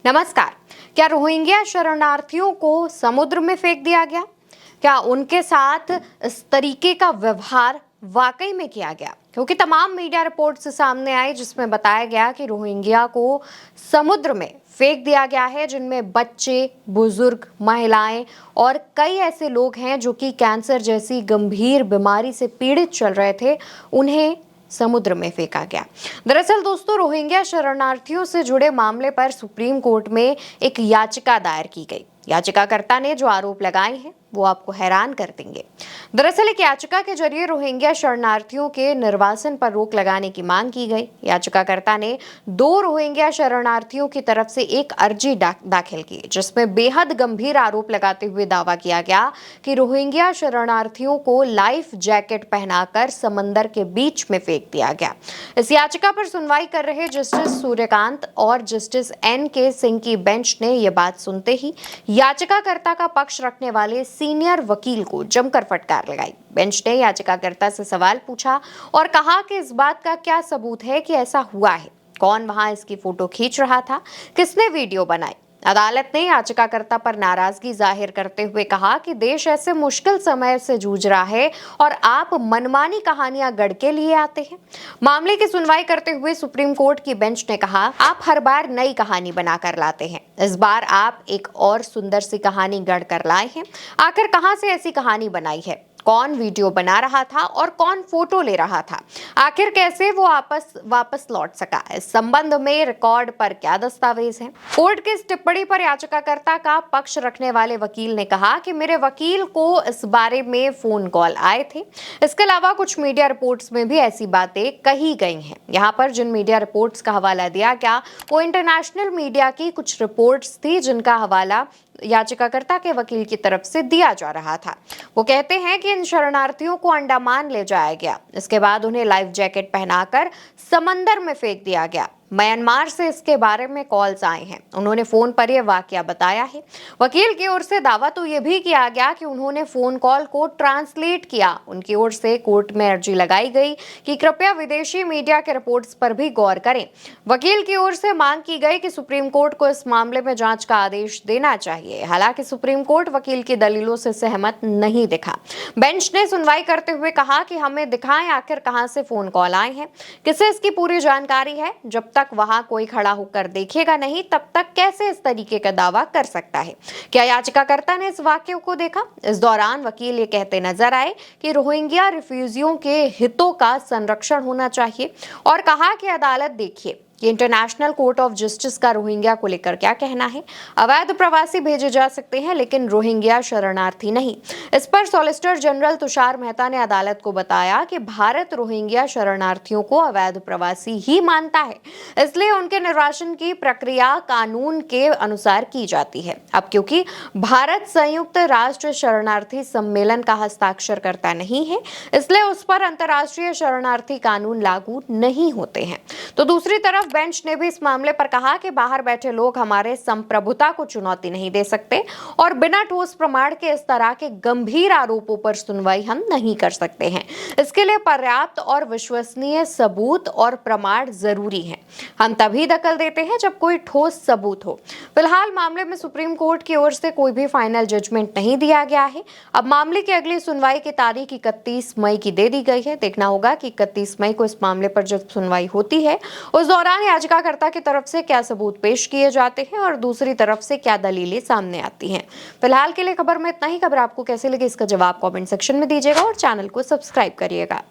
नमस्कार। क्या रोहिंग्या शरणार्थियों को समुद्र में फेंक दिया गया? क्या उनके साथ इस तरीके का व्यवहार वाकई में किया गया? क्योंकि तमाम मीडिया रिपोर्ट्स सामने आई जिसमें बताया गया कि रोहिंग्या को समुद्र में फेंक दिया गया है, जिनमें बच्चे, बुजुर्ग, महिलाएं और कई ऐसे लोग हैं जो कि कैंसर जैसी गंभीर बीमारी से पीड़ित चल रहे थे, उन्हें समुद्र में फेंका गया। दरअसल दोस्तों, रोहिंग्या शरणार्थियों से जुड़े मामले पर सुप्रीम कोर्ट में एक याचिका दायर की गई। याचिकाकर्ता ने जो आरोप लगाए हैं वो आपको हैरान कर देंगे। दरअसल एक याचिका के जरिए रोहिंग्या शरणार्थियों के निर्वासन पर रोक लगाने की मांग की गई। याचिकाकर्ता ने 2 रोहिंग्या शरणार्थियों की तरफ से एक अर्जी दाखिल की, जिसमें बेहद गंभीर आरोप लगाते हुए दावा किया गया कि रोहिंग्या शरणार्थियों को लाइफ जैकेट पहनाकर समंदर के बीच में फेंक दिया गया। इस याचिका पर सुनवाई कर रहे जस्टिस सूर्यकांत और जस्टिस NK सिंह की बेंच ने यह बात सुनते ही याचिकाकर्ता का पक्ष रखने वाले सीनियर वकील को जमकर फटकार लगाई। बेंच ने याचिकाकर्ता से सवाल पूछा और कहा कि इस बात का क्या सबूत है कि ऐसा हुआ है? कौन वहां इसकी फोटो खींच रहा था? किसने वीडियो बनाई? अदालत ने याचिकाकर्ता पर नाराजगी जाहिर करते हुए कहा कि देश ऐसे मुश्किल समय से जूझ रहा है और आप मनमानी कहानियां गढ़ के लिए आते हैं। मामले की सुनवाई करते हुए सुप्रीम कोर्ट की बेंच ने कहा, आप हर बार नई कहानी बनाकर लाते हैं, इस बार आप एक और सुंदर सी कहानी गढ़ कर लाए हैं। आखिर कहां से ऐसी कहानी बनाई है? कौन वीडियो बना रहा था और कौन फोटो ले रहा था? आखिर कैसे वो वापस लौट सका? इस संबंध में रिकॉर्ड पर क्या दस्तावेज हैं? कोर्ट की इस टिप्पणी पर याचिकाकर्ता का पक्ष रखने वाले वकील ने कहा कि मेरे वकील को इस बारे में फोन कॉल आए थे। इसके अलावा कुछ मीडिया रिपोर्ट्स में भी ऐसी बातें कही गई हैं। यहाँ पर जिन मीडिया रिपोर्ट्स का हवाला दिया गया वो इंटरनेशनल मीडिया की कुछ रिपोर्ट्स थी, जिनका हवाला याचिकाकर्ता के वकील की तरफ से दिया जा रहा था। वो कहते हैं कि इन शरणार्थियों को अंडमान ले जाया गया, इसके बाद उन्हें लाइफ जैकेट पहनाकर समंदर में फेंक दिया गया। म्यांमार से इसके बारे में कॉल्स आए हैं, उन्होंने फोन पर यह वाकया बताया है। वकील की ओर से दावा तो यह भी किया गया कि उन्होंने फोन कॉल को ट्रांसलेट किया। उनकी ओर से कोर्ट में अर्जी लगाई गई कि कृपया विदेशी मीडिया के रिपोर्ट्स पर भी गौर करें। वकील की ओर से मांग की गई कि सुप्रीम कोर्ट को इस मामले में जांच का आदेश देना चाहिए। हालांकि सुप्रीम कोर्ट वकील की दलीलों से सहमत नहीं दिखा। बेंच ने सुनवाई करते हुए कहा कि हमें दिखाएं आखिर कहां से फोन कॉल आए हैं, किसे इसकी पूरी जानकारी है। जब तक वहां कोई खड़ा होकर देखेगा नहीं, तब तक कैसे इस तरीके का दावा कर सकता है? क्या याचिकाकर्ता ने इस वाक्य को देखा? इस दौरान वकील ये कहते नजर आए कि रोहिंग्या रिफ्यूजियों के हितों का संरक्षण होना चाहिए और कहा कि अदालत देखिए कि इंटरनेशनल कोर्ट ऑफ जस्टिस का रोहिंग्या को लेकर क्या कहना है। अवैध प्रवासी भेजे जा सकते हैं लेकिन रोहिंग्या शरणार्थी नहीं। इस पर सॉलिसिटर जनरल तुषार मेहता ने अदालत को बताया कि भारत रोहिंग्या शरणार्थियों को अवैध प्रवासी ही मानता है, इसलिए उनके निर्वासन की प्रक्रिया कानून के अनुसार की जाती है। अब क्योंकि भारत संयुक्त राष्ट्र शरणार्थी सम्मेलन का हस्ताक्षर करता नहीं है, इसलिए उस पर अंतर्राष्ट्रीय शरणार्थी कानून लागू नहीं होते हैं। तो दूसरी तरफ बेंच ने भी इस मामले पर कहा कि बाहर बैठे लोग हमारे संप्रभुता को चुनौती नहीं दे सकते और बिना ठोस प्रमाण के इस तरह के गंभीर आरोपों पर सुनवाई हम नहीं कर सकते हैं। इसके लिए पर्याप्त और विश्वसनीय सबूत और प्रमाण जरूरी हैं। हम तभी दखल देते हैं जब कोई ठोस सबूत हो। फिलहाल मामले में सुप्रीम कोर्ट की ओर से कोई भी फाइनल जजमेंट नहीं दिया गया है। अब मामले की अगली सुनवाई की तारीख 31 मई की दे दी गई है। देखना होगा कि 31 मई को इस मामले पर जब सुनवाई होती है उस दौरान याचिकाकर्ता की तरफ से क्या सबूत पेश किए जाते हैं और दूसरी तरफ से क्या दलीलें सामने आती हैं। फिलहाल के लिए खबर में इतना ही। खबर आपको कैसे लगी इसका जवाब कमेंट सेक्शन में दीजिएगा और चैनल को सब्सक्राइब करिएगा।